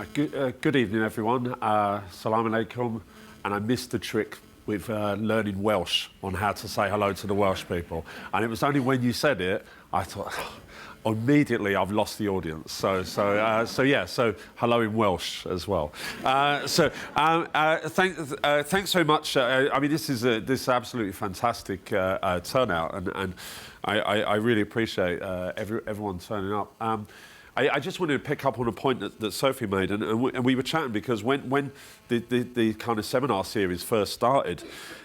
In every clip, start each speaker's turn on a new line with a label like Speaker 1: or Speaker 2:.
Speaker 1: Good evening, everyone. Salam alaikum. And I missed the trick with learning Welsh on how to say hello to the Welsh people. And it was only when you said it, I thought, immediately I've lost the audience. So hello in Welsh as well. Thanks very much. I mean, this is absolutely fantastic turnout, and I really appreciate everyone turning up. I just wanted to pick up on a point that Sophie made, and we were chatting because when the kind of seminar series first started,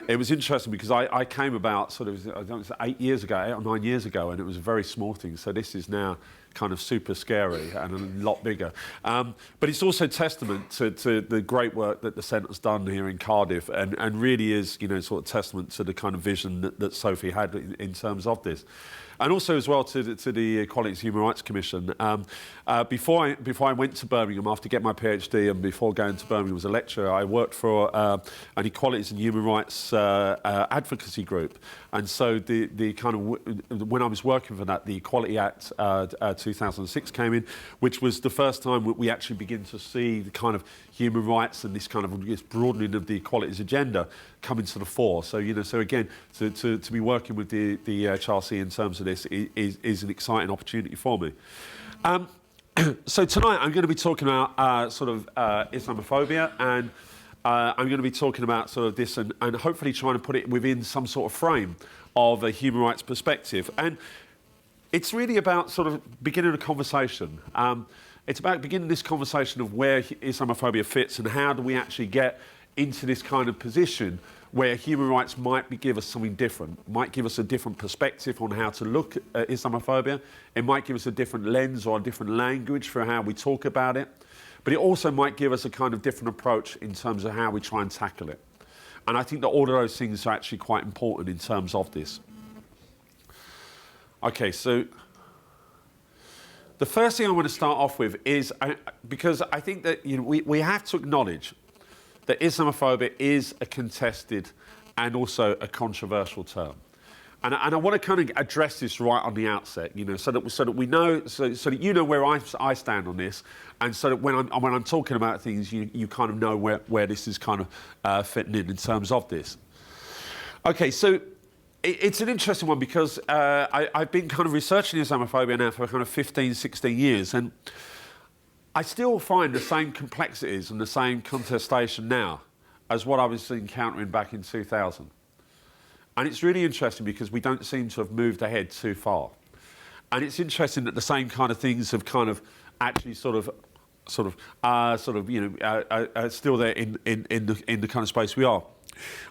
Speaker 1: it was interesting because I came about sort of, I don't know, 8 or 9 years ago, and it was a very small thing. So this is now kind of super scary and a lot bigger. But it's also testament to the great work that the Centre's done here in Cardiff, and really is, you know, sort of testament to the kind of vision that Sophie had in terms of this. And also as well to the Equality and Human Rights Commission. Before I went to Birmingham, after getting my PhD and before going to Birmingham as a lecturer, I worked for an Equalities and Human Rights advocacy group. And so the kind of, when I was working for that, the Equality Act 2006 came in, which was the first time we actually begin to see the kind of human rights and this kind of this broadening of the equalities agenda coming to the fore. So, you know, so again, to be working with the HRC in terms of this is an exciting opportunity for me. So tonight I'm going to be talking about Islamophobia, and I'm going to be talking about sort of this and hopefully trying to put it within some sort of frame of a human rights perspective. And it's really about sort of beginning a conversation. It's about beginning this conversation of where Islamophobia fits and how do we actually get into this kind of position where human rights might give us something different, might give us a different perspective on how to look at Islamophobia. It might give us a different lens or a different language for how we talk about it. But it also might give us a kind of different approach in terms of how we try and tackle it. And I think that all of those things are actually quite important in terms of this. Okay, so the first thing I want to start off with is, because I think that, you know, we have to acknowledge that Islamophobia is a contested and also a controversial term. And I want to kind of address this right on the outset, you know, so that we know, so that you know where I stand on this, and so that when I'm talking about things, you kind of know where this is kind of fitting in terms of this. Okay, so it's an interesting one because I've been kind of researching Islamophobia now for kind of 15, 16 years, and I still find the same complexities and the same contestation now as what I was encountering back in 2000. And it's really interesting because we don't seem to have moved ahead too far. And it's interesting that the same kind of things have kind of actually sort of still there in the kind of space we are.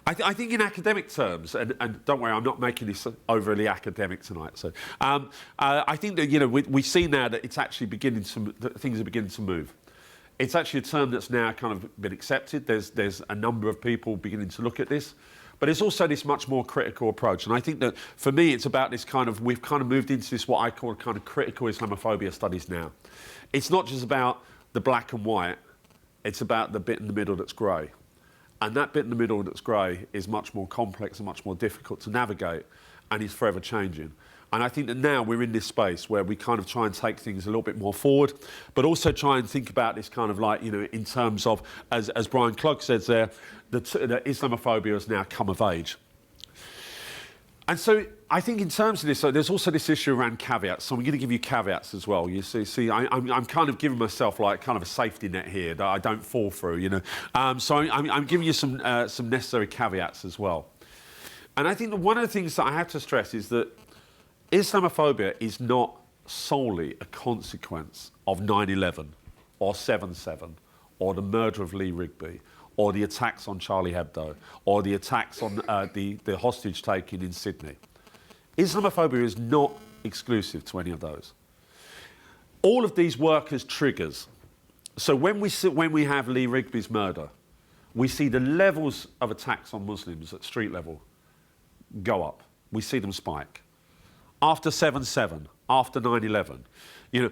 Speaker 1: I think in academic terms, and don't worry, I'm not making this overly academic tonight. So I think that, you know, we see now that it's actually things are beginning to move. It's actually a term that's now kind of been accepted. There's a number of people beginning to look at this, but it's also this much more critical approach. And I think that for me, it's about this kind of, we've kind of moved into this what I call kind of critical Islamophobia studies now. It's not just about the black and white. It's about the bit in the middle that's grey. And that bit in the middle that's grey is much more complex and much more difficult to navigate, and is forever changing. And I think that now we're in this space where we kind of try and take things a little bit more forward, but also try and think about this kind of like, you know, in terms of, as Brian Klug says there, that Islamophobia has now come of age. And so I think in terms of this, so there's also this issue around caveats. So I'm going to give you caveats as well. You see, I'm kind of giving myself like kind of a safety net here that I don't fall through, you know. So I'm giving you some necessary caveats as well. And I think that one of the things that I have to stress is that Islamophobia is not solely a consequence of 9/11 or 7/7 or the murder of Lee Rigby, or the attacks on Charlie Hebdo, or the attacks on the hostage taking in Sydney. Islamophobia is not exclusive to any of those. All of these work as triggers. So when we have Lee Rigby's murder, we see the levels of attacks on Muslims at street level go up. We see them spike. After 7/7, after 9/11, you know,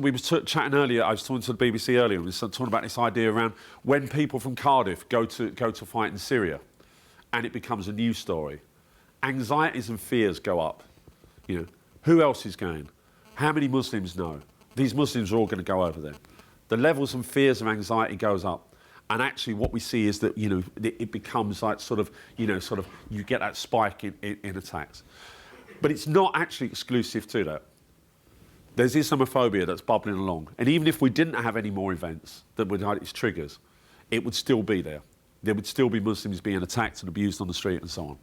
Speaker 1: we were chatting earlier. I was talking to the BBC earlier. We were talking about this idea around when people from Cardiff go to fight in Syria, and it becomes a news story. Anxieties and fears go up. You know, who else is going? How many Muslims know? These Muslims are all going to go over there. the levels and fears of anxiety goes up. And actually what we see is that, it becomes like you get that spike in attacks. But it's not actually exclusive to that. There's Islamophobia that's bubbling along. And even if we didn't have any more events that would hide its triggers, it would still be there. There would still be Muslims being attacked and abused on the street and so on.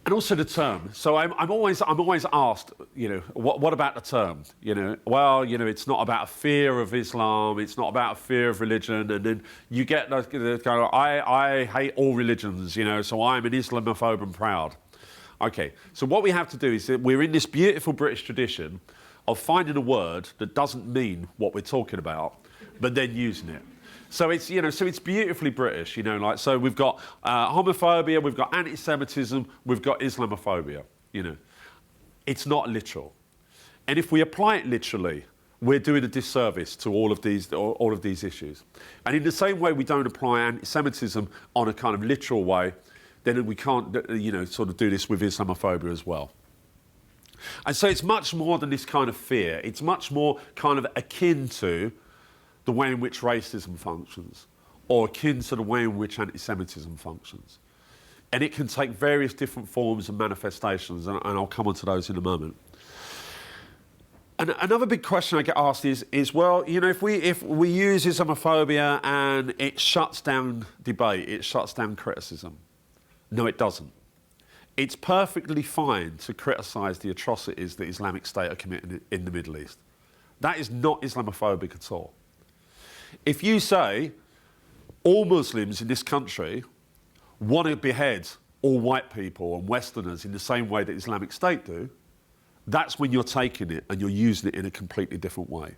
Speaker 1: And also the term. So I'm always asked, what about the term? It's not about a fear of Islam, it's not about a fear of religion, and then you get those kind of, I hate all religions, so I'm an Islamophobe and proud. Okay, so what we have to do is that we're in this beautiful British tradition of finding a word that doesn't mean what we're talking about, but then using it. So it's, so it's beautifully British, so we've got homophobia, we've got anti-Semitism, we've got Islamophobia, It's not literal. And if we apply it literally, we're doing a disservice to all of these issues. And in the same way we don't apply anti-Semitism on a kind of literal way, then we can't, sort of do this with Islamophobia as well. And so it's much more than this kind of fear. It's much more kind of akin to the way in which racism functions, or akin to the way in which anti-Semitism functions. And it can take various different forms and manifestations, and I'll come on to those in a moment. And another big question I get asked is if we use Islamophobia and it shuts down debate, it shuts down criticism. No, it doesn't. It's perfectly fine to criticise the atrocities that Islamic State are committing in the Middle East. That is not Islamophobic at all. If you say all Muslims in this country want to behead all white people and Westerners in the same way that Islamic State do, that's when you're taking it and you're using it in a completely different way.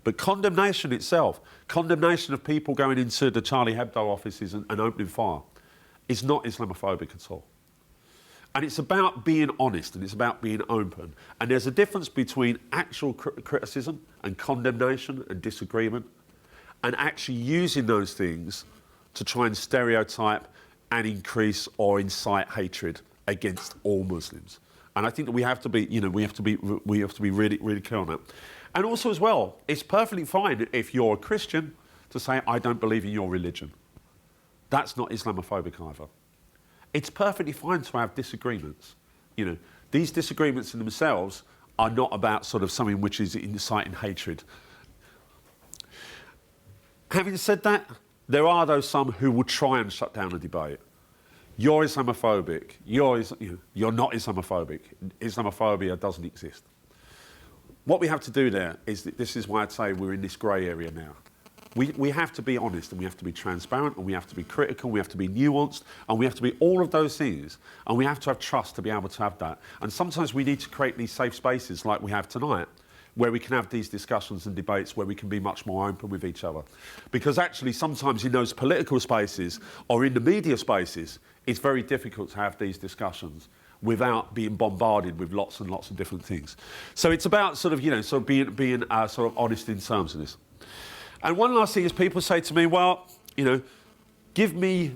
Speaker 1: But condemnation itself, condemnation of people going into the Charlie Hebdo offices and opening fire, is not Islamophobic at all. And it's about being honest and it's about being open. And there's a difference between actual criticism and condemnation and disagreement and actually using those things to try and stereotype and increase or incite hatred against all Muslims. And I think that we have to be really, really clear on that. And also as well, it's perfectly fine if you're a Christian to say, I don't believe in your religion. That's not Islamophobic either. It's perfectly fine to have disagreements. These disagreements in themselves are not about sort of something which is inciting hatred. Having said that, there are some who will try and shut down a debate. You're Islamophobic. You're not Islamophobic. Islamophobia doesn't exist. What we have to do there is this is why I'd say we're in this grey area now. We have to be honest and we have to be transparent and we have to be critical, we have to be nuanced and we have to be all of those things and we have to have trust to be able to have that. And sometimes we need to create these safe spaces like we have tonight where we can have these discussions and debates where we can be much more open with each other. Because actually sometimes in those political spaces or in the media spaces, it's very difficult to have these discussions without being bombarded with lots and lots of different things. So it's about sort of, being sort of honest in terms of this. And one last thing is people say to me, well, give me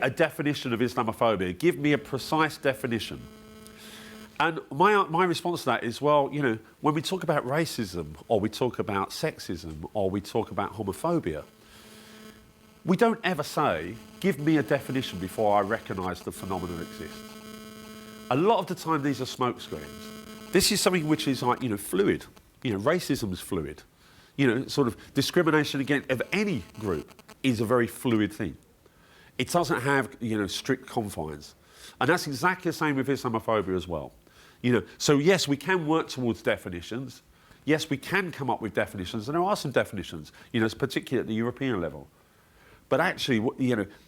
Speaker 1: a definition of Islamophobia. Give me a precise definition. And my response to that is, well, when we talk about racism or we talk about sexism or we talk about homophobia, we don't ever say, give me a definition before I recognise the phenomenon exists. A lot of the time these are smokescreens. This is something which is like, fluid. Racism is fluid. Sort of discrimination against of any group is a very fluid thing. It doesn't have, strict confines. And that's exactly the same with Islamophobia as well. So yes, we can work towards definitions. Yes, we can come up with definitions, and there are some definitions, particularly at the European level. But actually,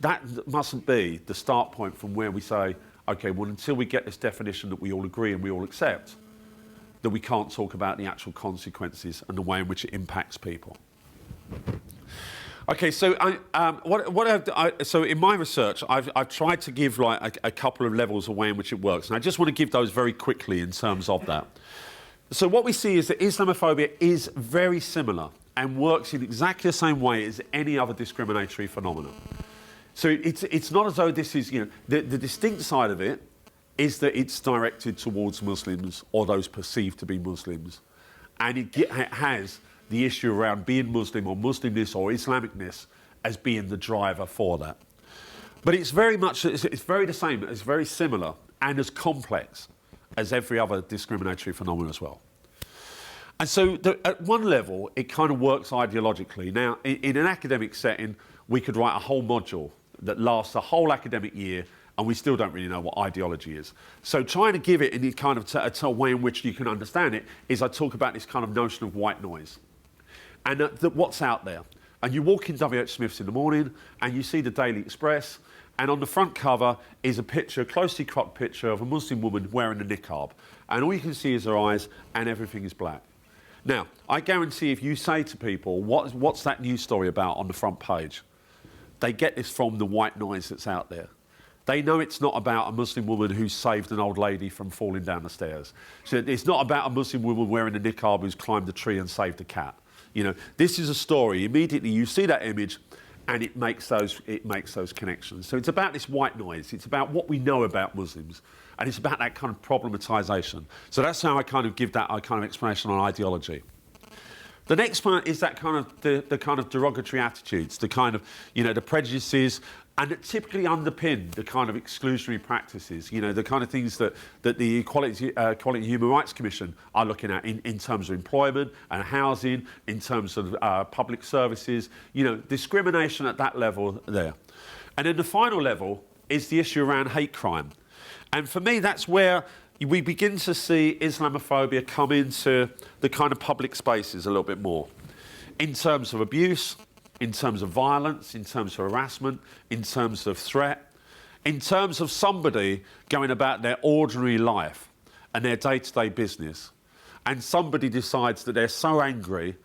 Speaker 1: that mustn't be the start point from where we say, okay, well, until we get this definition that we all agree and we all accept, that we can't talk about the actual consequences and the way in which it impacts people. Okay, so so in my research, I've tried to give like a couple of levels of way in which it works, and I just want to give those very quickly in terms of that. So what we see is that Islamophobia is very similar and works in exactly the same way as any other discriminatory phenomenon. So it's not as though this is, the distinct side of it is that it's directed towards Muslims or those perceived to be Muslims, and it has the issue around being Muslim or Muslimness or Islamicness as being the driver for that. But it's very much, it's very the same, it's very similar and as complex as every other discriminatory phenomenon as well. And so at one level, it kind of works ideologically. Now, in an academic setting, we could write a whole module that lasts a whole academic year, and we still don't really know what ideology is. So trying to give it in kind of a way in which you can understand it is I talk about this kind of notion of white noise. And what's out there. And you walk in W.H. Smith's in the morning, and you see the Daily Express, and on the front cover is a picture, a closely cropped picture of a Muslim woman wearing a niqab. And all you can see is her eyes, and everything is black. Now, I guarantee if you say to people, what's that news story about on the front page? They get this from the white noise that's out there. They know it's not about a Muslim woman who saved an old lady from falling down the stairs. So it's not about a Muslim woman wearing a niqab who's climbed a tree and saved a cat. You know, this is a story. Immediately you see that image and it makes those connections. So it's about this white noise. It's about what we know about Muslims. And it's about that kind of problematization. So that's how I kind of give that kind of explanation on ideology. The next part is that kind of the kind of derogatory attitudes, the kind of, you know, the prejudices, and that typically underpin the kind of exclusionary practices, you know, the kind of things that the Equality and Human Rights Commission are looking at in terms of employment and housing, in terms of public services, you know, discrimination at that level there. And then the final level is the issue around hate crime. And for me, that's where we begin to see Islamophobia come into the kind of public spaces a little bit more, in terms of abuse, in terms of violence, in terms of harassment, in terms of threat, in terms of somebody going about their ordinary life and their day-to-day business, and somebody decides that they're so angry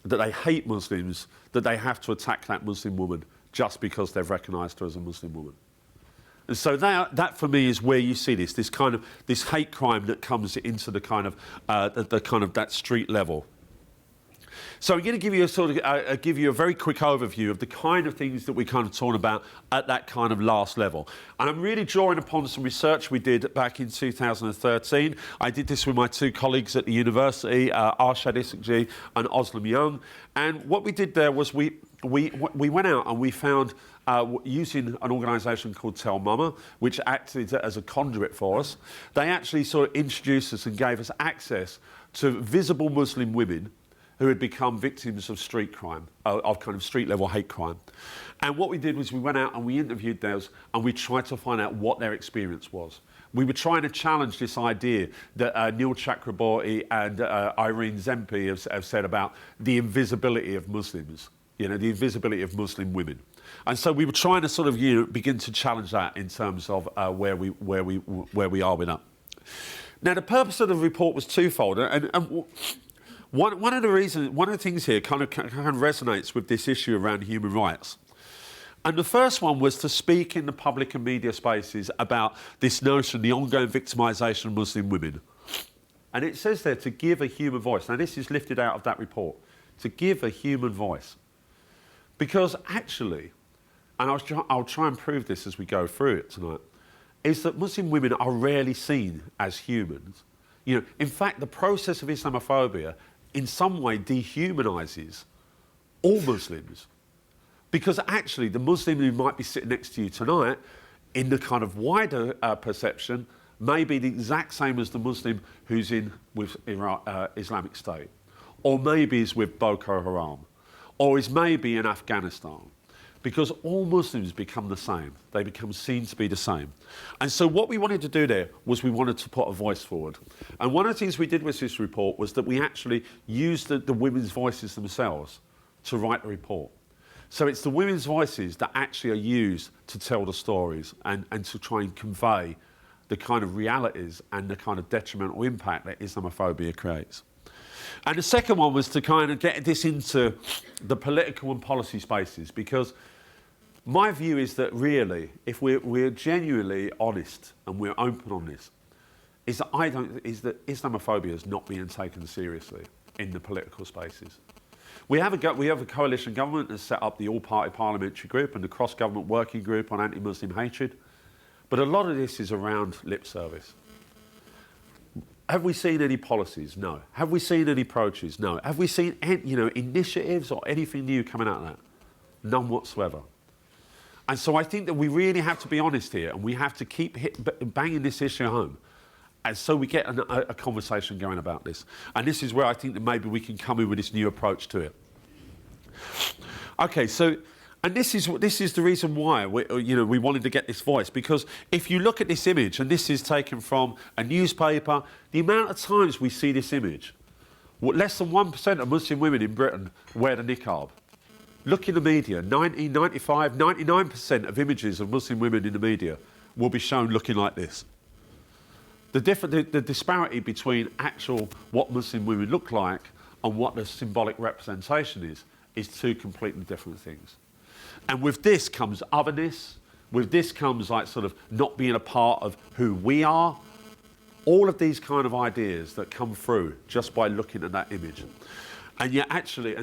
Speaker 1: that they hate Muslims that they have to attack that Muslim woman just because they've recognised her as a Muslim woman. And so that for me is where you see this kind of this hate crime that comes into the kind of that street level. So I'm going to give you a very quick overview of the kind of things that we kind of talk about at that kind of last level. And I'm really drawing upon some research we did back in 2013. I did this with my two colleagues at the university, Arshad Isakji and Oslam Young. And what we did there was we went out and we found, using an organisation called Tell Mama, which acted as a conduit for us, they actually sort of introduced us and gave us access to visible Muslim women who had become victims of street crime, of kind of street-level hate crime. And what we did was we went out and we interviewed those and we tried to find out what their experience was. We were trying to challenge this idea that Neil Chakraborty and Irene Zempi have said about the invisibility of Muslims, you know, the invisibility of Muslim women. And so we were trying to sort of, you know, begin to challenge that in terms of where we are with that. Now, the purpose of the report was twofold, and one of the things here kind of resonates with this issue around human rights. And the first one was to speak in the public and media spaces about this notion, the ongoing victimisation of Muslim women. And it says there to give a human voice. Now, this is lifted out of that report. To give a human voice. Because actually, and I'll try and prove this as we go through it tonight, is that Muslim women are rarely seen as humans. You know, in fact, the process of Islamophobia in some way dehumanises all Muslims. Because actually, the Muslim who might be sitting next to you tonight, in the kind of wider perception, may be the exact same as the Muslim who's in with Islamic State. Or maybe is with Boko Haram. Or is maybe in Afghanistan. Because all Muslims become the same. They become seen to be the same. And so what we wanted to do there was we wanted to put a voice forward. And one of the things we did with this report was that we actually used the women's voices themselves to write the report. So it's the women's voices that actually are used to tell the stories and to try and convey the kind of realities and the kind of detrimental impact that Islamophobia creates. And the second one was to kind of get this into the political and policy spaces, because my view is that really, if we're genuinely honest and we're open on this, is that Islamophobia is not being taken seriously in the political spaces. We have a coalition government that's set up the all-party parliamentary group and the cross-government working group on anti-Muslim hatred, but a lot of this is around lip service. Have we seen any policies? No. Have we seen any approaches? No. Have we seen initiatives or anything new coming out of that? None whatsoever. And so I think that we really have to be honest here, and we have to keep banging this issue home, and so we get a conversation going about this. And this is where I think that maybe we can come in with this new approach to it. Okay, so, and this is the reason why we wanted to get this voice, because if you look at this image, and this is taken from a newspaper, the amount of times we see this image, less than 1% of Muslim women in Britain wear the niqab. Look in the media, 90, 95, 99% of images of Muslim women in the media will be shown looking like this. The disparity between what Muslim women look like and what the symbolic representation is two completely different things. And with this comes otherness, with this comes like sort of not being a part of who we are, all of these kind of ideas that come through just by looking at that image. And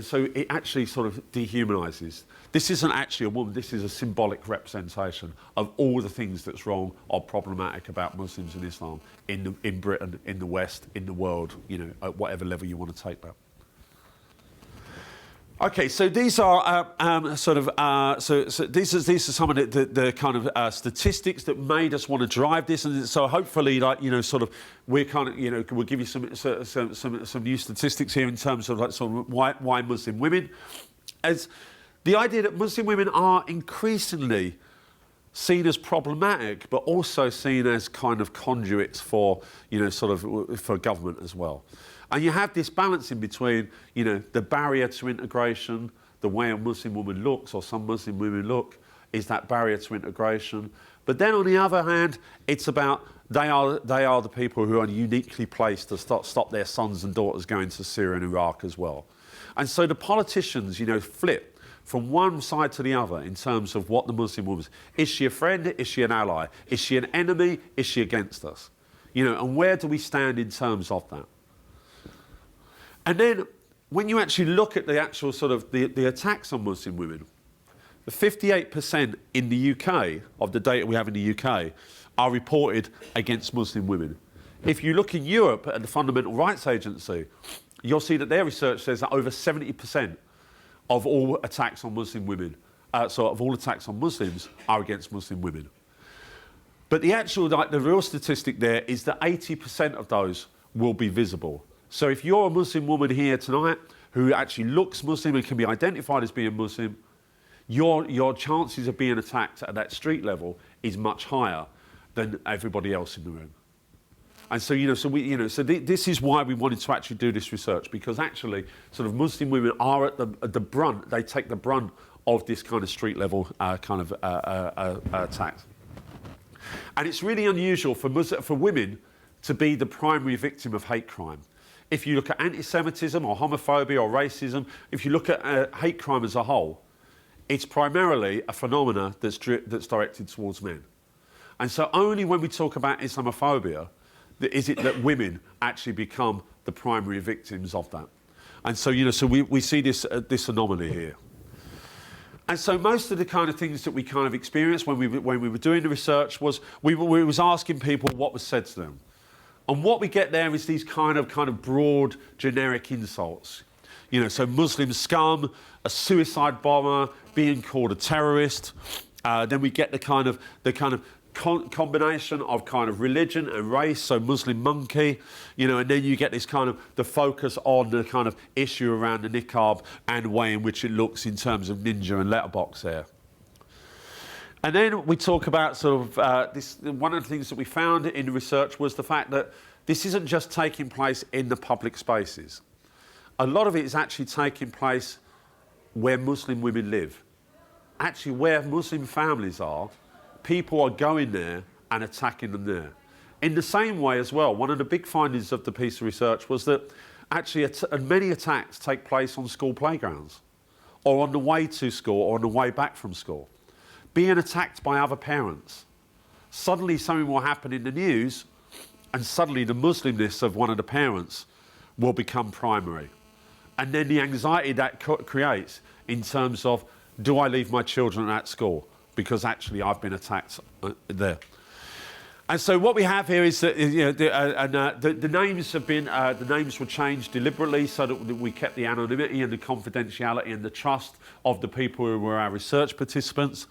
Speaker 1: so it actually sort of dehumanises. This isn't actually a woman, this is a symbolic representation of all the things that's wrong or problematic about Muslims and Islam in Britain, in the West, in the world, at whatever level you want to take that. Okay, so these are these are some of the kind of statistics that made us want to drive this, and so hopefully, we're kind of we'll give you some new statistics here in terms of why Muslim women, as the idea that Muslim women are increasingly seen as problematic, but also seen as kind of conduits for for government as well. And you have this balance in between, the barrier to integration, the way a Muslim woman looks, or some Muslim women look, is that barrier to integration. But then on the other hand, it's about they are the people who are uniquely placed to stop their sons and daughters going to Syria and Iraq as well. And so the politicians, flip from one side to the other in terms of what the Muslim woman is. Is she a friend? Is she an ally? Is she an enemy? Is she against us? And where do we stand in terms of that? And then, when you actually look at the actual the attacks on Muslim women, the 58% in the UK, of the data we have in the UK, are reported against Muslim women. If you look in Europe at the Fundamental Rights Agency, you'll see that their research says that over 70% of all attacks on Muslim women, of all attacks on Muslims, are against Muslim women. But the real statistic there is that 80% of those will be visible. So if you're a Muslim woman here tonight who actually looks Muslim and can be identified as being Muslim, your chances of being attacked at that street level is much higher than everybody else in the room. And so this is why we wanted to actually do this research, because actually Muslim women are at the brunt. They take the brunt of this kind of street level attacks. And it's really unusual for women to be the primary victim of hate crime. If you look at anti-Semitism or homophobia or racism, if you look at hate crime as a whole, it's primarily a phenomena that's directed towards men. And so only when we talk about Islamophobia is it that women actually become the primary victims of that. And so, we see this anomaly here. And so most of the kind of things that we kind of experienced when we were doing the research was we was asking people what was said to them. And what we get there is these kind of broad, generic insults. So Muslim scum, a suicide bomber, being called a terrorist. Then we get the kind of combination of kind of religion and race, so Muslim monkey, and then you get this kind of the focus on the kind of issue around the niqab and the way in which it looks in terms of ninja and letterbox there. And then we talk about this. One of the things that we found in the research was the fact that this isn't just taking place in the public spaces. A lot of it is actually taking place where Muslim women live. Actually, where Muslim families are, people are going there and attacking them there. In the same way as well, one of the big findings of the piece of research was that actually many attacks take place on school playgrounds, or on the way to school, or on the way back from school. Being attacked by other parents. Suddenly something will happen in the news, and suddenly the Muslimness of one of the parents will become primary. And then the anxiety that creates in terms of, do I leave my children at school? Because actually I've been attacked there. And so what we have here is that the names have been the names were changed deliberately so that we kept the anonymity and the confidentiality and the trust of the people who were our research participants.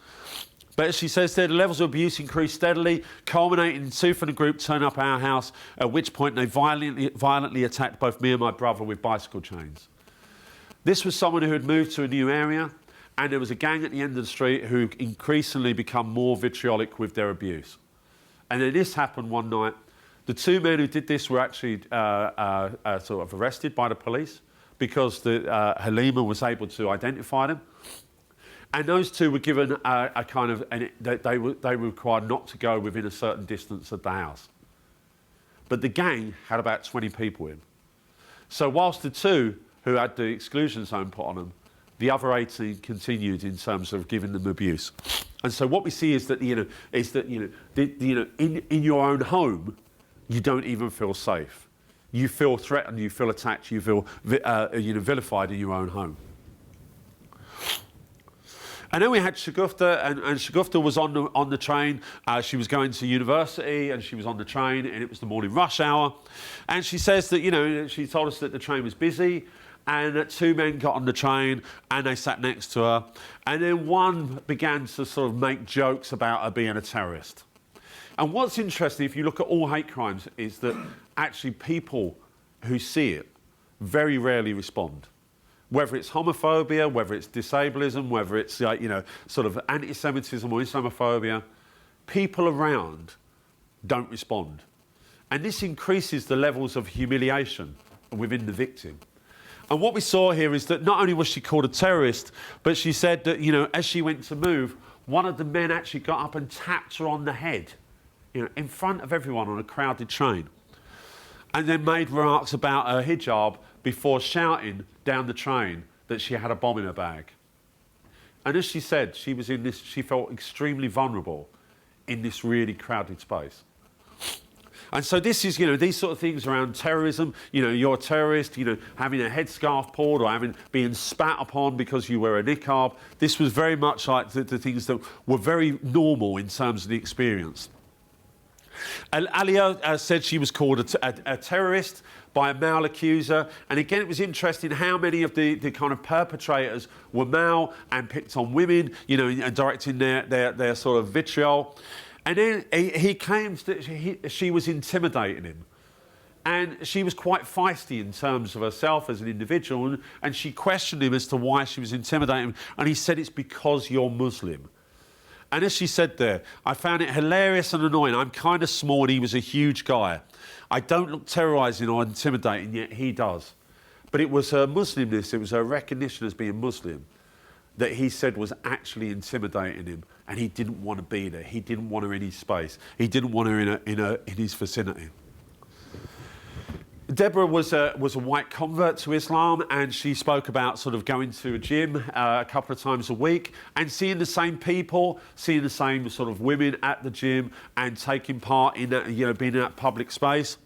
Speaker 1: But as she says there, the levels of abuse increased steadily, culminating in two from the group turning up at our house, at which point they violently attacked both me and my brother with bicycle chains. This was someone who had moved to a new area, and there was a gang at the end of the street who increasingly become more vitriolic with their abuse. And then this happened one night. The two men who did this were actually sort of arrested by the police because Halima was able to identify them. And those two were given they were required not to go within a certain distance of the house. But the gang had about 20 people in. So whilst the two who had the exclusion zone put on them, the other 18 continued in terms of giving them abuse. And so what we see is that in your own home, you don't even feel safe. You feel threatened, you feel attacked, you feel vilified in your own home. And then we had Shagufta, and Shagufta was on the train. She was going to university, and she was on the train, and it was the morning rush hour. And she says that, she told us that the train was busy, and that two men got on the train, and they sat next to her. And then one began to sort of make jokes about her being a terrorist. And what's interesting, if you look at all hate crimes, is that actually people who see it very rarely respond. Whether it's homophobia, whether it's disableism, whether it's sort of anti-Semitism or Islamophobia, people around don't respond. And this increases the levels of humiliation within the victim. And what we saw here is that not only was she called a terrorist, but she said that, as she went to move, one of the men actually got up and tapped her on the head, in front of everyone on a crowded train. And then made remarks about her hijab before shouting down the train that she had a bomb in her bag. And as she said, she felt extremely vulnerable in this really crowded space. And so this is, these sort of things around terrorism, you're a terrorist, having a headscarf pulled or being spat upon because you wear a niqab. This was very much like the things that were very normal in terms of the experience. Alia said she was called a terrorist by a male accuser. And again, it was interesting how many of the kind of perpetrators were male and picked on women, and directing their sort of vitriol. And then he claims that she was intimidating him. And she was quite feisty in terms of herself as an individual. And she questioned him as to why she was intimidating him. And he said, it's because you're Muslim. And as she said there, I found it hilarious and annoying. I'm kind of small and he was a huge guy. I don't look terrorising or intimidating, yet he does. But it was her Muslimness, it was her recognition as being Muslim that he said was actually intimidating him, and he didn't want to be there. He didn't want her in his space. He didn't want her in his vicinity. Deborah was a white convert to Islam, and she spoke about sort of going to a gym a couple of times a week and seeing the same people, seeing the same sort of women at the gym and taking part in that, being in that public space.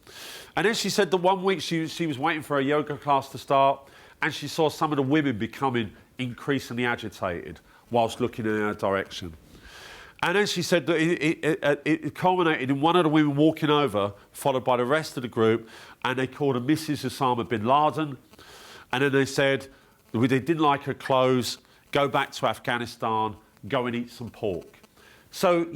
Speaker 1: And then she said that one week she was waiting for a yoga class to start, and she saw some of the women becoming increasingly agitated whilst looking in her direction. And then she said that it culminated in one of the women walking over, followed by the rest of the group, and they called her Mrs. Osama bin Laden. And then they said they didn't like her clothes, go back to Afghanistan, go and eat some pork. So,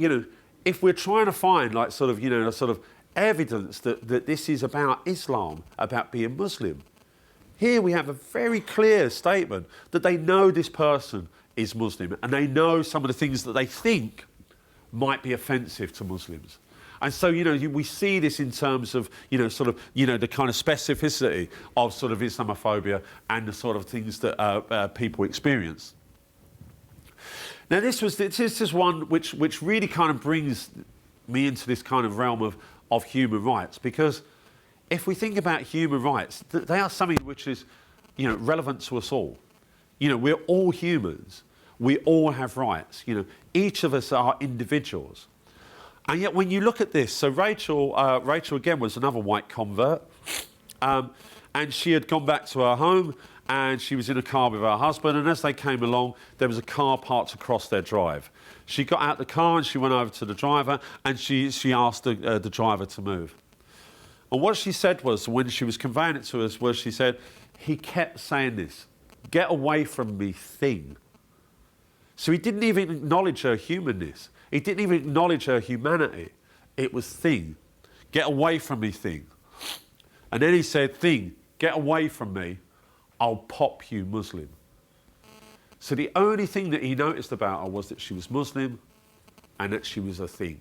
Speaker 1: if we're trying to find sort of evidence that this is about Islam, about being Muslim, here we have a very clear statement that they know this person is Muslim and they know some of the things that they think might be offensive to Muslims. And so, we see this in terms of, the kind of specificity of sort of Islamophobia and the sort of things that people experience. Now, this is one which really kind of brings me into this kind of realm of human rights, because if we think about human rights, they are something which is, relevant to us all. We're all humans. We all have rights. Each of us are individuals. And yet when you look at this, so Rachel again was another white convert, and she had gone back to her home, and she was in a car with her husband, and as they came along, there was a car parked across their drive. She got out the car and she went over to the driver, and she asked the driver to move. And what she said was, when she was conveying it to us, was she said, he kept saying this, "Get away from me, thing." So he didn't even acknowledge her humanness. He didn't even acknowledge her humanity. It was thing. "Get away from me, thing." And then he said, "Thing, get away from me. I'll pop you, Muslim." So the only thing that he noticed about her was that she was Muslim and that she was a thing.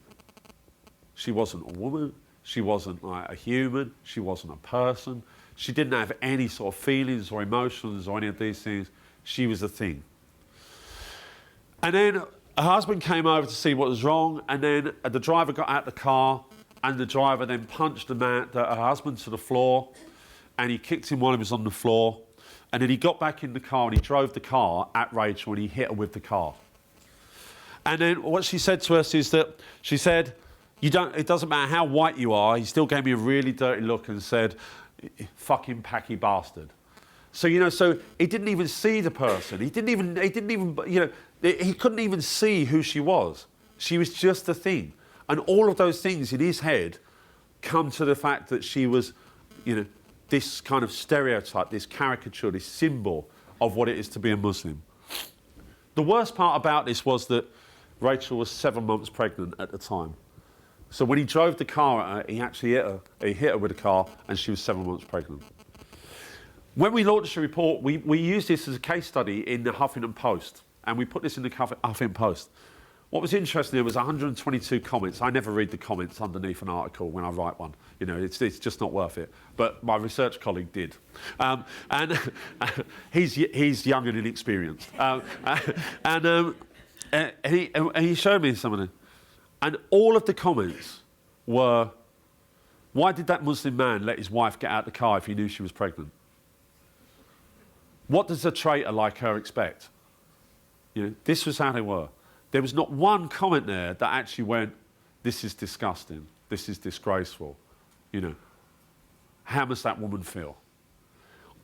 Speaker 1: She wasn't a woman. She wasn't like a human. She wasn't a person. She didn't have any sort of feelings or emotions or any of these things. She was a thing. And then her husband came over to see what was wrong, and then the driver got out the car, and the driver then punched her husband to the floor, and he kicked him while he was on the floor, and then he got back in the car and he drove the car at Rachel and he hit her with the car. And then what she said to us is that she said, it doesn't matter how white you are. He still gave me a really dirty look and said, "Fucking packy bastard." So, so he didn't even see the person. He didn't even, he couldn't even see who she was. She was just a thing. And all of those things in his head come to the fact that she was, this kind of stereotype, this caricature, this symbol of what it is to be a Muslim. The worst part about this was that Rachel was 7 months pregnant at the time. So when he drove the car at her, he actually hit her. He hit her with a car, and she was 7 months pregnant. When we launched the report, we used this as a case study in the Huffington Post, and we put this in the Huffington Post. What was interesting, there was 122 comments. I never read the comments underneath an article when I write one. It's just not worth it. But my research colleague did. And he's young and inexperienced. And he showed me some of them. And all of the comments were, why did that Muslim man let his wife get out the car if he knew she was pregnant? What does a traitor like her expect? This was how they were. There was not one comment there that actually went, "This is disgusting, this is disgraceful." How must that woman feel?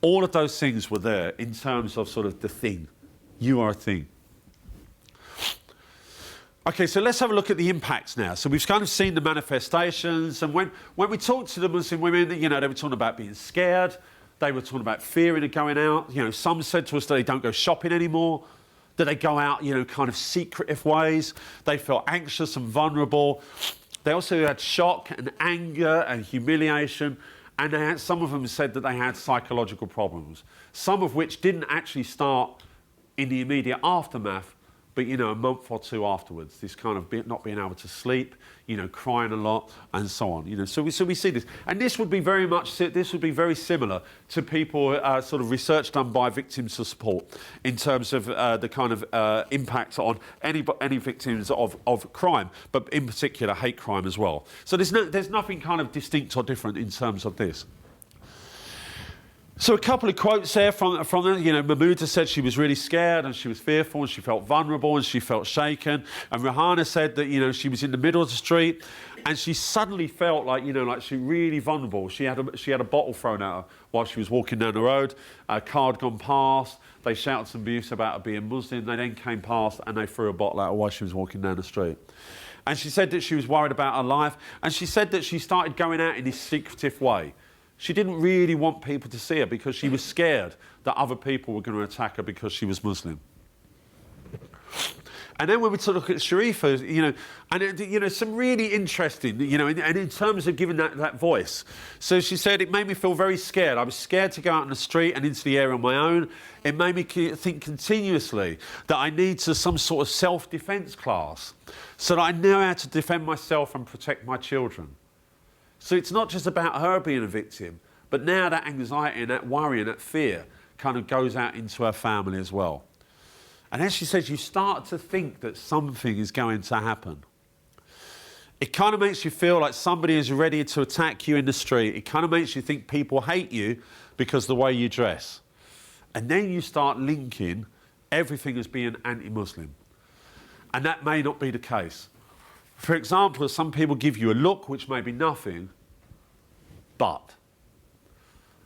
Speaker 1: All of those things were there in terms of sort of the thing. You are a thing. Okay, so let's have a look at the impacts now. So we've kind of seen the manifestations, and when we talked to the Muslim women, they were talking about being scared, they were talking about fearing of going out. Some said to us that they don't go shopping anymore, that they go out, kind of secretive ways. They felt anxious and vulnerable. They also had shock and anger and humiliation, and some of them said that they had psychological problems, some of which didn't actually start in the immediate aftermath, but, a month or two afterwards, this kind of not being able to sleep, crying a lot, and so on. So we see this. And this would be very similar to people, sort of research done by Victims of Support in terms of the kind of impact on any victims of crime, but in particular hate crime as well. So there's nothing kind of distinct or different in terms of this. So a couple of quotes there from them. Mahmouda said she was really scared and she was fearful and she felt vulnerable and she felt shaken. And Rahana said that, she was in the middle of the street and she suddenly felt like, like she really vulnerable. She had a bottle thrown at her while she was walking down the road. A car had gone past. They shouted some abuse about her being Muslim. They then came past and they threw a bottle at her while she was walking down the street. And she said that she was worried about her life. And she said that she started going out in this secretive way. She didn't really want people to see her because she was scared that other people were going to attack her because she was Muslim. And then when we look at Sharifa, and some really interesting, and in terms of giving that voice. So she said, it made me feel very scared. I was scared to go out in the street and into the air on my own. It made me think continuously that I need some sort of self-defence class so that I know how to defend myself and protect my children. So it's not just about her being a victim, but now that anxiety and that worry and that fear kind of goes out into her family as well. And as she says, you start to think that something is going to happen. It kind of makes you feel like somebody is ready to attack you in the street. It kind of makes you think people hate you because of the way you dress. And then you start linking everything as being anti-Muslim. And that may not be the case. For example, some people give you a look which may be nothing, but.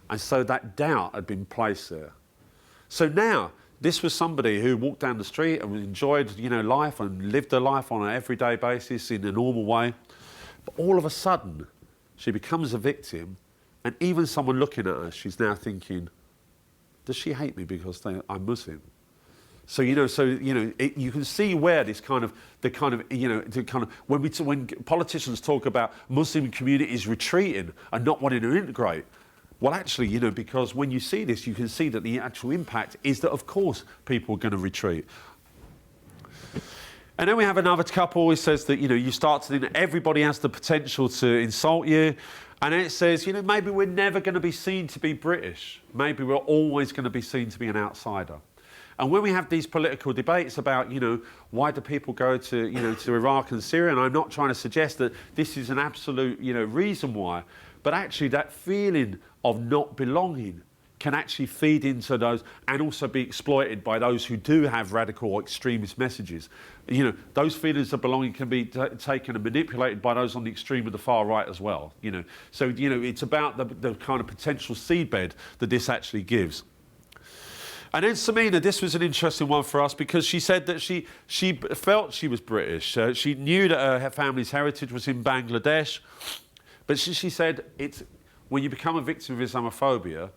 Speaker 1: And so that doubt had been placed there. So now, this was somebody who walked down the street and enjoyed, life and lived her life on an everyday basis in a normal way. But all of a sudden, she becomes a victim, and even someone looking at her, she's now thinking, does she hate me because I'm Muslim? So you can see where this when politicians talk about Muslim communities retreating and not wanting to integrate, well, actually, because when you see this, you can see that the actual impact is that, of course, people are going to retreat. And then we have another couple who says that, you start to think that everybody has the potential to insult you. And then it says, maybe we're never going to be seen to be British. Maybe we're always going to be seen to be an outsider. And when we have these political debates about, why do people go to, to Iraq and Syria, and I'm not trying to suggest that this is an absolute, reason why, but actually that feeling of not belonging can actually feed into those and also be exploited by those who do have radical or extremist messages. Those feelings of belonging can be taken and manipulated by those on the extreme of the far right as well. So it's about the kind of potential seedbed that this actually gives. And then Samina, this was an interesting one for us because she said that she felt she was British. She knew that her family's heritage was in Bangladesh. But she said it's when you become a victim of Islamophobia,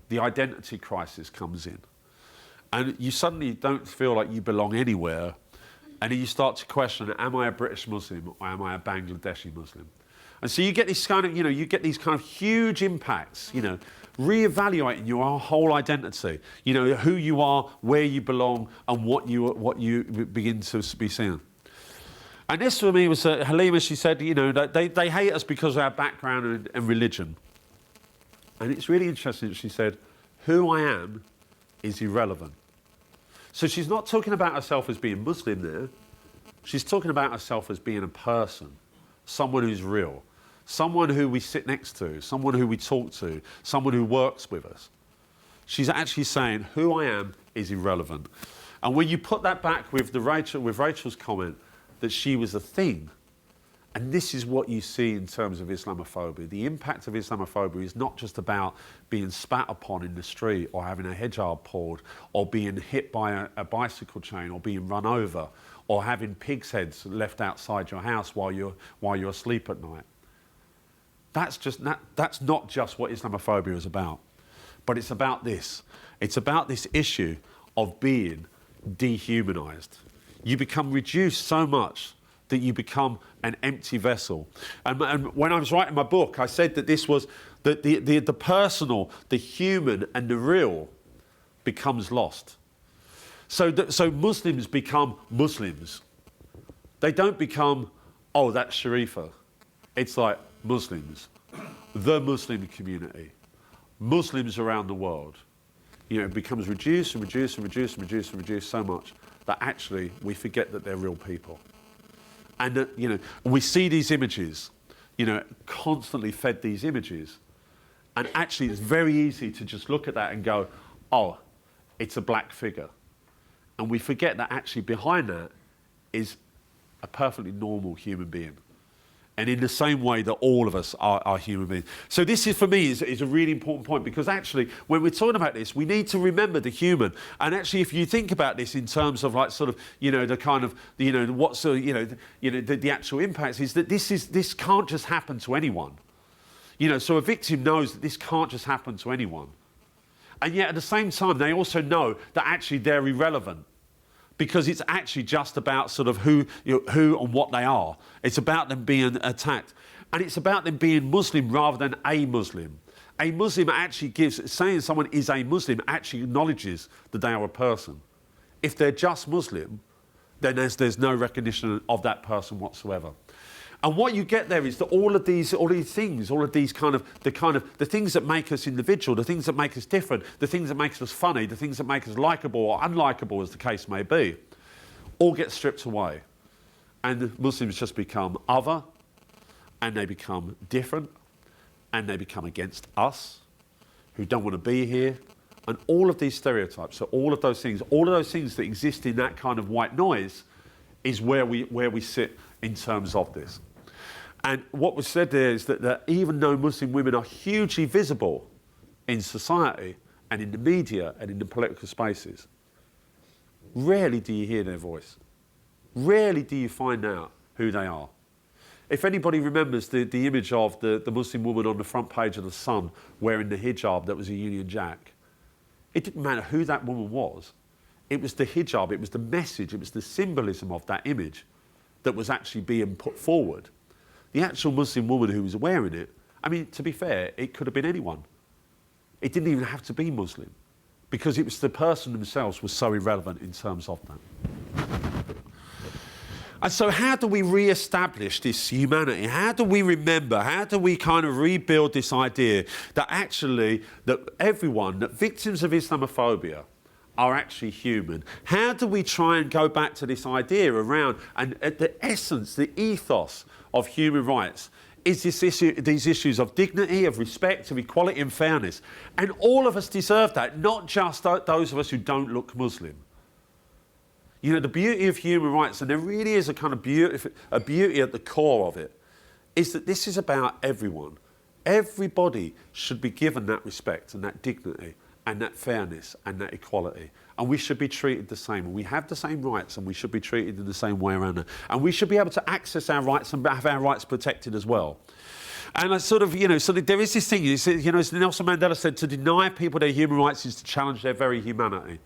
Speaker 1: the identity crisis comes in. And you suddenly don't feel like you belong anywhere. And then you start to question, am I a British Muslim or am I a Bangladeshi Muslim? And so you get this kind of, these kind of huge impacts, reevaluating your whole identity, who you are, where you belong, and what you begin to be seen. And this for me was Halima. She said, that they hate us because of our background and religion. And it's really interesting that she said, who I am is irrelevant. So she's not talking about herself as being Muslim there. She's talking about herself as being a person, someone who's real, someone who we sit next to, someone who we talk to, someone who works with us. She's actually saying, who I am is irrelevant. And when you put that back with Rachel's comment that she was a thing, and this is what you see in terms of Islamophobia. The impact of Islamophobia is not just about being spat upon in the street or having a hijab pulled or being hit by a bicycle chain or being run over or having pigs' heads left outside your house while you're asleep at night. That's not just what Islamophobia is about. But it's about this. It's about this issue of being dehumanised. You become reduced so much that you become an empty vessel. And when I was writing my book, I said that this was the personal, the human, and the real becomes lost. So Muslims become Muslims. They don't become, oh, that's Sharifa. It's like Muslims, the Muslim community, Muslims around the world. It becomes reduced and reduced and reduced and reduced and reduced so much that actually we forget that they're real people. And that, we see these images, constantly fed these images. And actually it's very easy to just look at that and go, oh, it's a black figure. And we forget that actually behind that is a perfectly normal human being. And in the same way that all of us are human beings. So this is, for me, is a really important point because actually, when we're talking about this, we need to remember the human. And actually, if you think about this in terms of like sort of, the kind of, what's, the actual impacts is that this can't just happen to anyone. So a victim knows that this can't just happen to anyone. And yet at the same time, they also know that actually they're irrelevant. Because it's actually just about sort of who and what they are. It's about them being attacked. And it's about them being Muslim rather than a Muslim. A Muslim actually saying someone is a Muslim actually acknowledges that they are a person. If they're just Muslim, then there's no recognition of that person whatsoever. And what you get there is that all of these things, the things that make us individual, the things that make us different, the things that make us funny, the things that make us likeable or unlikable, as the case may be, all get stripped away. And Muslims just become other, and they become different, and they become against us, who don't want to be here. And all of these stereotypes, so all of those things that exist in that kind of white noise is where we sit in terms of this. And what was said there is that even though Muslim women are hugely visible in society, and in the media and in the political spaces, rarely do you hear their voice. Rarely do you find out who they are. If anybody remembers the image of the Muslim woman on the front page of The Sun wearing the hijab that was a Union Jack, it didn't matter who that woman was. It was the hijab, it was the message, it was the symbolism of that image that was actually being put forward. The actual Muslim woman who was wearing it, I mean, to be fair, it could have been anyone. It didn't even have to be Muslim, because it was the person themselves was so irrelevant in terms of that. And so how do we re-establish this humanity? How do we remember? How do we kind of rebuild this idea that actually, that everyone, that victims of Islamophobia are actually human? How do we try and go back to this idea around, and at the essence, the ethos of human rights is this issue, these issues of dignity, of respect, of equality and fairness. And all of us deserve that, not just those of us who don't look Muslim. You know, the beauty of human rights, and there really is a kind of beauty at the core of it, is that this is about everyone. Everybody should be given that respect and that dignity and that fairness and that equality. And we should be treated the same. And we have the same rights, and we should be treated in the same way around it. And we should be able to access our rights and have our rights protected as well. And I sort of, you know, so there is this thing, you know, as Nelson Mandela said, to deny people their human rights is to challenge their very humanity.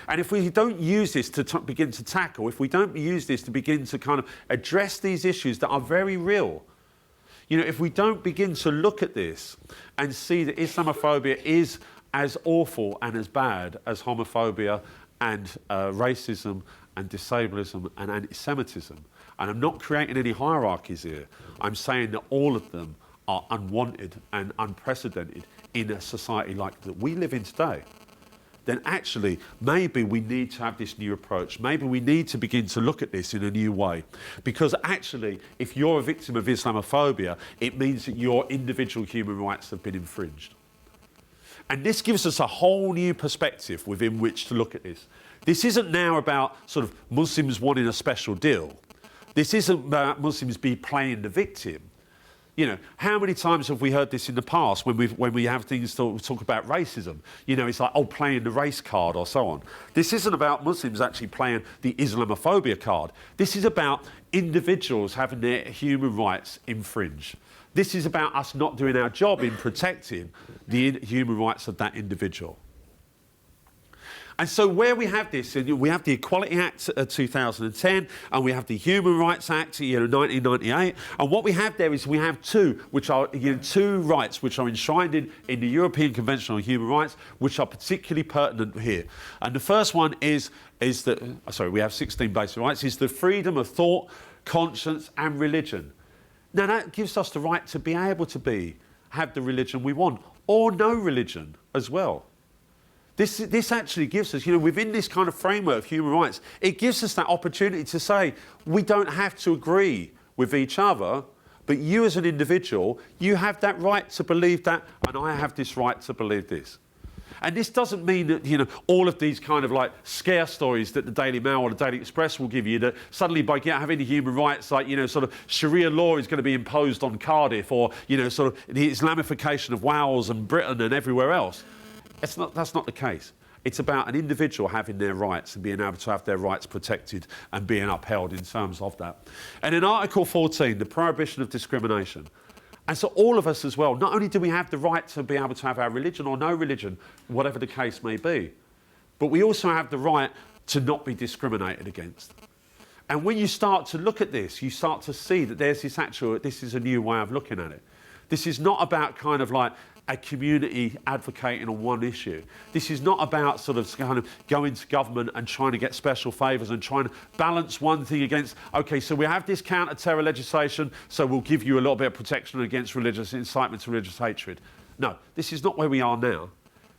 Speaker 1: And if we don't use this to begin to tackle, if we don't use this to begin to kind of address these issues that are very real, you know, if we don't begin to look at this and see that Islamophobia is as awful and as bad as homophobia and racism and disablism and anti-Semitism, and I'm not creating any hierarchies here, I'm saying that all of them are unwanted and unprecedented in a society like that we live in today, then actually maybe we need to have this new approach. Maybe we need to begin to look at this in a new way. Because actually, if you're a victim of Islamophobia, it means that your individual human rights have been infringed. And this gives us a whole new perspective within which to look at this. This isn't now about sort of Muslims wanting a special deal. This isn't about Muslims playing the victim. You know, how many times have we heard this in the past when we have things to talk about racism? You know, it's like, oh, playing the race card or so on. This isn't about Muslims actually playing the Islamophobia card. This is about individuals having their human rights infringed. This is about us not doing our job in protecting the human rights of that individual. And so where we have this, we have the Equality Act of 2010, and we have the Human Rights Act, 1998. And what we have there is we have two, which are two rights which are enshrined in the European Convention on Human Rights, which are particularly pertinent here. And the first one is that, we have 16 basic rights, is the freedom of thought, conscience, and religion. Now that gives us the right to be able to have the religion we want, or no religion as well. This actually gives us, within this kind of framework of human rights, it gives us that opportunity to say, we don't have to agree with each other, but you as an individual, you have that right to believe that, and I have this right to believe this. And this doesn't mean that, all of these kind of like scare stories that the Daily Mail or the Daily Express will give you, that suddenly by having the human rights, like, sort of Sharia law is going to be imposed on Cardiff, or, sort of the Islamification of Wales and Britain and everywhere else. That's not the case. It's about an individual having their rights and being able to have their rights protected and being upheld in terms of that. And in Article 14, the prohibition of discrimination. And so all of us as well, not only do we have the right to be able to have our religion or no religion, whatever the case may be, but we also have the right to not be discriminated against. And when you start to look at this, you start to see that this is a new way of looking at it. This is not about kind of like a community advocating on one issue. This is not about sort of kind of going to government and trying to get special favours and trying to balance one thing against, okay, so we have this counter-terror legislation, so we'll give you a little bit of protection against religious incitement to religious hatred. No, this is not where we are now.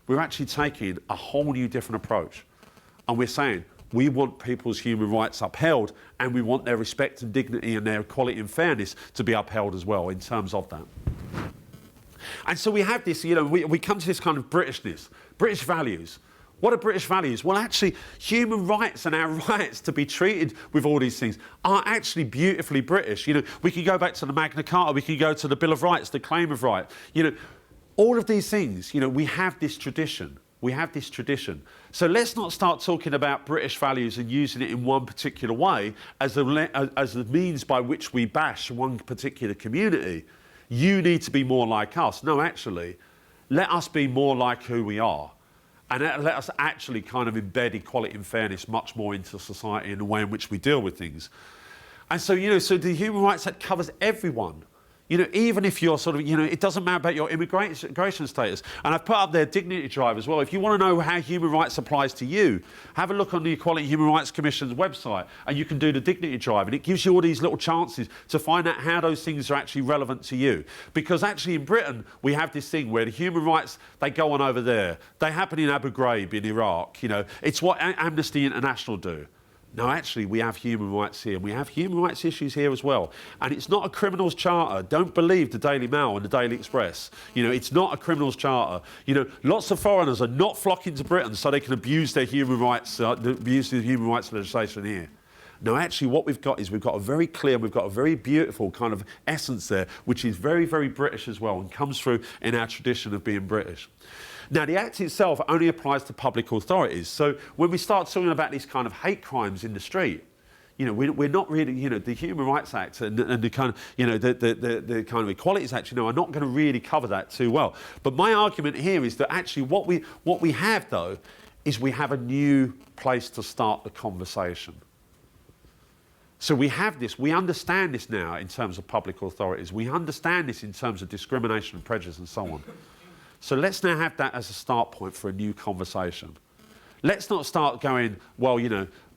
Speaker 1: We're actually taking a whole new different approach. And we're saying, we want people's human rights upheld, and we want their respect and dignity and their equality and fairness to be upheld as well in terms of that. And so we have this, we come to this kind of Britishness, British values. What are British values? Well, actually, human rights and our rights to be treated with all these things are actually beautifully British. We can go back to the Magna Carta, we can go to the Bill of Rights, the Claim of Right. All of these things, we have this tradition. We have this tradition. So let's not start talking about British values and using it in one particular way as the means by which we bash one particular community. You need to be more like us. No, actually, let us be more like who we are. And let us actually kind of embed equality and fairness much more into society and the way in which we deal with things. And so, so the Human Rights Act covers everyone. Even if you're sort of, it doesn't matter about your immigration status. And I've put up there Dignity Drive as well. If you want to know how human rights applies to you, have a look on the Equality and Human Rights Commission's website and you can do the Dignity Drive. And it gives you all these little chances to find out how those things are actually relevant to you. Because actually in Britain, we have this thing where the human rights, they go on over there. They happen in Abu Ghraib in Iraq. It's what Amnesty International do. No, actually, we have human rights here, and we have human rights issues here as well. And it's not a criminals charter. Don't believe the Daily Mail and the Daily Express. It's not a criminals charter. Lots of foreigners are not flocking to Britain so they can abuse their human rights, abuse the human rights legislation here. No, actually, what we've got is we've got a very clear, we've got a very beautiful kind of essence there, which is very, very British as well, and comes through in our tradition of being British. Now, the Act itself only applies to public authorities. So when we start talking about these kind of hate crimes in the street, we're not really, the Human Rights Act and the kind of, the kind of Equalities Act, are not going to really cover that too well. But my argument here is that actually what we have, though, is we have a new place to start the conversation. So we have this, we understand this now in terms of public authorities. We understand this in terms of discrimination and prejudice and so on. So let's now have that as a start point for a new conversation. Let's not start going, well,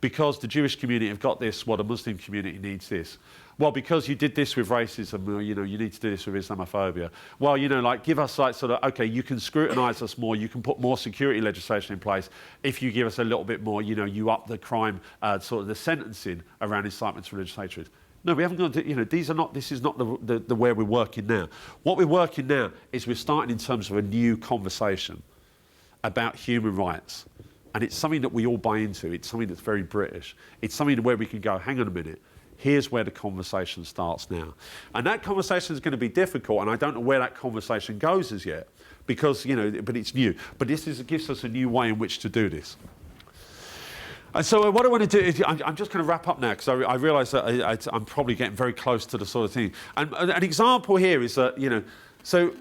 Speaker 1: because the Jewish community have got this, well, the Muslim community needs this. Well, because you did this with racism, you need to do this with Islamophobia. Well, give us okay, you can scrutinise us more, you can put more security legislation in place. If you give us a little bit more, you up the crime, the sentencing around incitement to religious hatred. No, we haven't got to, this is not the where we're working now. What we're working now is we're starting in terms of a new conversation about human rights. And it's something that we all buy into. It's something that's very British. It's something where we can go, hang on a minute, here's where the conversation starts now. And that conversation is going to be difficult, and I don't know where that conversation goes as yet, because, but it's new. But gives us a new way in which to do this. And so what I want to do is, I'm just going to wrap up now because I realise that I'm probably getting very close to the sort of thing. And an example here is that, so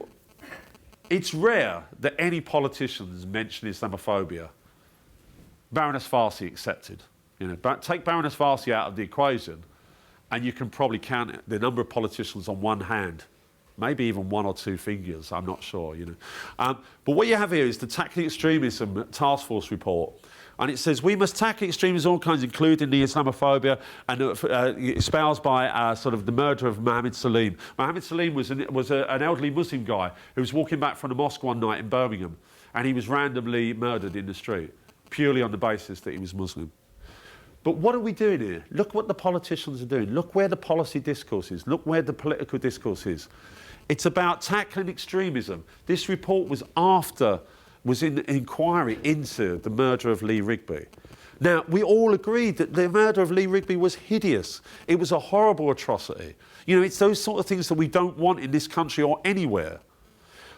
Speaker 1: it's rare that any politicians mention Islamophobia. Baroness Farsi accepted. But take Baroness Farsi out of the equation and you can probably count the number of politicians on one hand. Maybe even one or two fingers, I'm not sure. But what you have here is the Tackling Extremism Task Force report. And it says, we must tackle extremism of all kinds, including the Islamophobia, and espoused by the murder of Mohammed Salim. Mohammed Salim was an elderly Muslim guy who was walking back from the mosque one night in Birmingham, and he was randomly murdered in the street, purely on the basis that he was Muslim. But what are we doing here? Look what the politicians are doing. Look where the policy discourse is. Look where the political discourse is. It's about tackling extremism. This report was in inquiry into the murder of Lee Rigby. Now, we all agreed that the murder of Lee Rigby was hideous. It was a horrible atrocity. It's those sort of things that we don't want in this country or anywhere.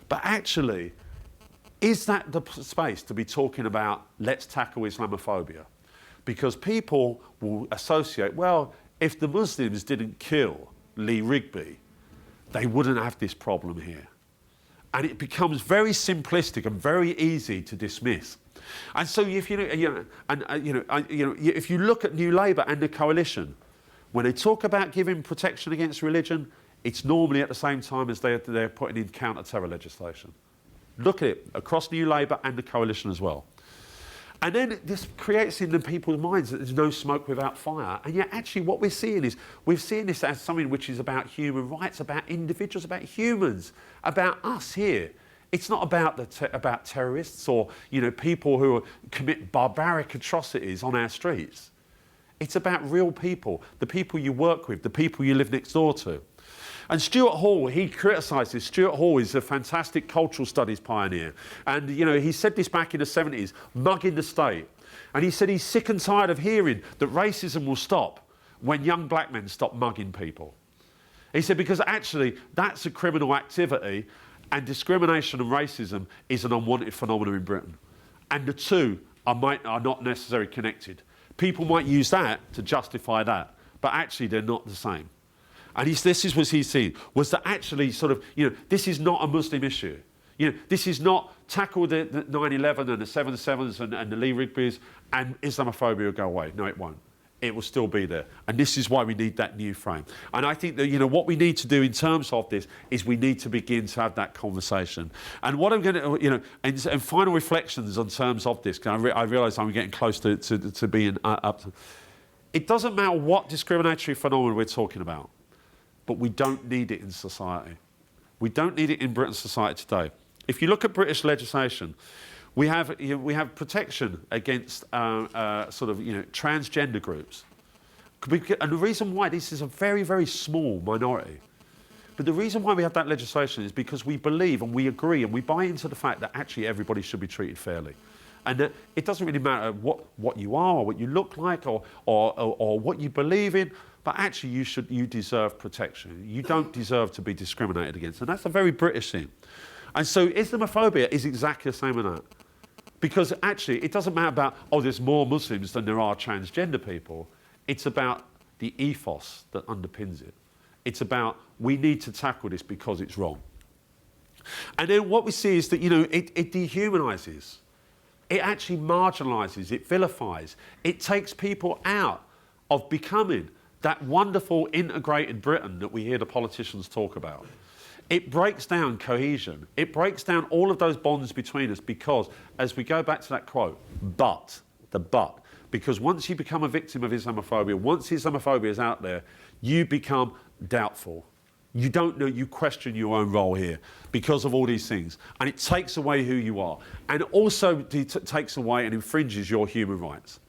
Speaker 1: But actually, is that the space to be talking about, let's tackle Islamophobia? Because people will associate, well, if the Muslims didn't kill Lee Rigby, they wouldn't have this problem here. And it becomes very simplistic and very easy to dismiss. And so, if you look at New Labour and the coalition, when they talk about giving protection against religion, it's normally at the same time as they're putting in counter-terror legislation. Look at it across New Labour and the coalition as well. And then this creates in the people's minds that there's no smoke without fire. And yet actually what we're seeing is, we're seeing this as something which is about human rights, about individuals, about humans, about us here. It's not about terrorists or people who commit barbaric atrocities on our streets. It's about real people, the people you work with, the people you live next door to. And Stuart Hall, he criticised this. Stuart Hall is a fantastic cultural studies pioneer. And, he said this back in the 70s, mugging the state. And he said he's sick and tired of hearing that racism will stop when young black men stop mugging people. He said, because actually that's a criminal activity and discrimination and racism is an unwanted phenomenon in Britain. and the two are not necessarily connected. People might use that to justify that, but actually they're not the same. And this is what he's seen, was that actually sort of, this is not a Muslim issue. This is not tackle the 9/11 and the 7/7s and the Lee Rigbys and Islamophobia will go away. No, it won't. It will still be there. And this is why we need that new frame. And I think that, what we need to do in terms of this is we need to begin to have that conversation. And what I'm going to, and final reflections on terms of this, because I realise I'm getting close to being up to. It doesn't matter what discriminatory phenomenon we're talking about, but we don't need it in society. We don't need it in British society today. If you look at British legislation, we have protection against transgender groups. And the reason why this is a very, very small minority, but the reason why we have that legislation is because we believe and we agree and we buy into the fact that actually everybody should be treated fairly. And that it doesn't really matter what you are or what you look like or what you believe in, but actually you deserve protection. You don't deserve to be discriminated against. And that's a very British thing. And so Islamophobia is exactly the same as that. Because actually, it doesn't matter about, there's more Muslims than there are transgender people. It's about the ethos that underpins it. It's about, we need to tackle this because it's wrong. And then what we see is that, it dehumanises. It actually marginalises, it vilifies. It takes people out of becoming that wonderful integrated Britain that we hear the politicians talk about. It breaks down cohesion. It breaks down all of those bonds between us because, as we go back to that quote, because once you become a victim of Islamophobia, once Islamophobia is out there, you become doubtful. You don't know, you question your own role here because of all these things. And it takes away who you are. And also takes away and infringes your human rights.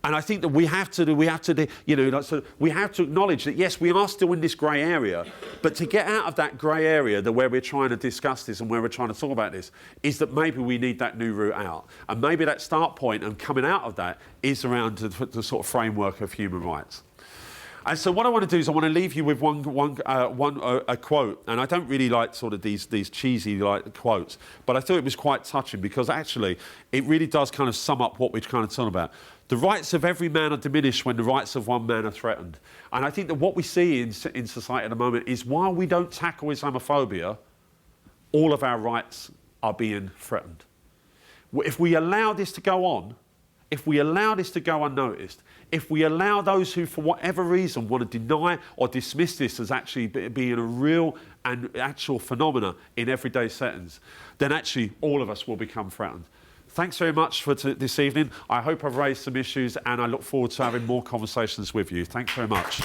Speaker 1: And I think that we have to acknowledge that, yes, we are still in this grey area, but to get out of that grey area, where we're trying to discuss this and where we're trying to talk about this, is that maybe we need that new route out. And maybe that start point and coming out of that is around the sort of framework of human rights. And so what I want to do is I want to leave you with a quote, and I don't really like sort of these cheesy quotes, but I thought it was quite touching because actually it really does kind of sum up what we're kind of talking about. The rights of every man are diminished when the rights of one man are threatened. And I think that what we see in society at the moment is while we don't tackle Islamophobia, all of our rights are being threatened. If we allow this to go on, if we allow this to go unnoticed, if we allow those who, for whatever reason, want to deny or dismiss this as actually being a real and actual phenomena in everyday settings, then actually all of us will become threatened. Thanks very much for this evening. I hope I've raised some issues and I look forward to having more conversations with you. Thanks very much.